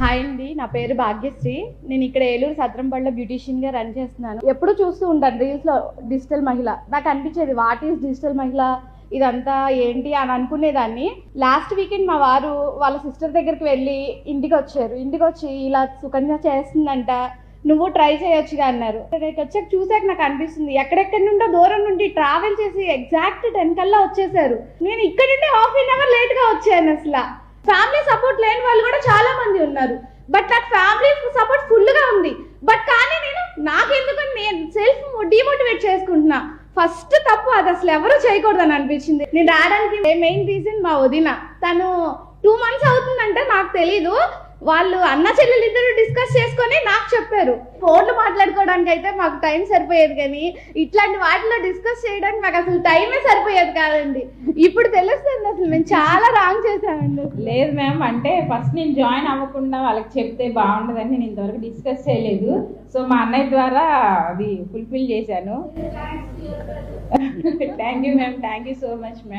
Hi అండి, నా పేరు భాగ్యశ్రీ. నేను ఇక్కడ ఏలూరు సత్రంపల్లిలో బ్యూటీషియన్గా రన్ చేస్తున్నాను. ఎప్పుడు చూస్తూ ఉంటాను రీల్స్లో డిజిటల్ మహిళ. నాకు అనిపించేది వాట్ ఈస్ డిజిటల్ మహిళ, ఇదంతా ఏంటి అని అనుకునేదాన్ని. లాస్ట్ వీకెండ్ మా వారు వాళ్ళ సిస్టర్ దగ్గరికి వెళ్ళి ఇంటికి వచ్చి ఇలా సుకన్య చేస్తుందంట, నువ్వు ట్రై చేయొచ్చుగా అన్నారు. ఇక్కడికి వచ్చాక చూసాక నాకు అనిపిస్తుంది ఎక్కడెక్కడి నుండో దూరం నుండి ట్రావెల్ చేసి ఎగ్జాక్ట్ 10 కల్లా వచ్చేసారు. నేను ఇక్కడ నుండి ½ అవర్ లేట్గా వచ్చాను. అసలు ఫ్యామిలీ సపోర్ట్ లేని వాళ్ళు కూడా చాలా మంది ఉన్నారు. బట్ నాకు ఫ్యామిలీ సపోర్ట్ ఫుల్గా ఉంది. బట్ కానీ నాకెందుకని నేను సెల్ఫ్ డిమోటివేట్ చేసుకుంటున్నా. ఫస్ట్ తప్పు అది అసలు ఎవరూ చేయకూడదని అనిపించింది. నేను రావడానికి మెయిన్ రీజన్ మా వదిన. తను 2 months అవుతుందంటే నాకు తెలీదు. వాళ్ళు అన్న చెల్లెలు ఇద్దరు డిస్కస్ చేసుకొని నాకు చెప్పారు. ఫోన్లు మాట్లాడుకోవడానికి అయితే మాకు టైం సరిపోయేది, కానీ ఇట్లాంటి వాటిలో డిస్కస్ చేయడానికి మాకు అసలు టైమే సరిపోయేది కాదండి. ఇప్పుడు తెలుస్తుంది అసలు మేము చాలా రాంగ్ చేసామండి. లేదు మ్యామ్, అంటే ఫస్ట్ నేను జాయిన్ అవ్వకుండా వాళ్ళకి చెప్తే బాగుండదని నేను ఇంతవరకు డిస్కస్ చేయలేదు. సో మా అన్నయ్య ద్వారా అది ఫుల్ఫిల్ చేశాను. Thank you ma'am, thank you so much ma'am.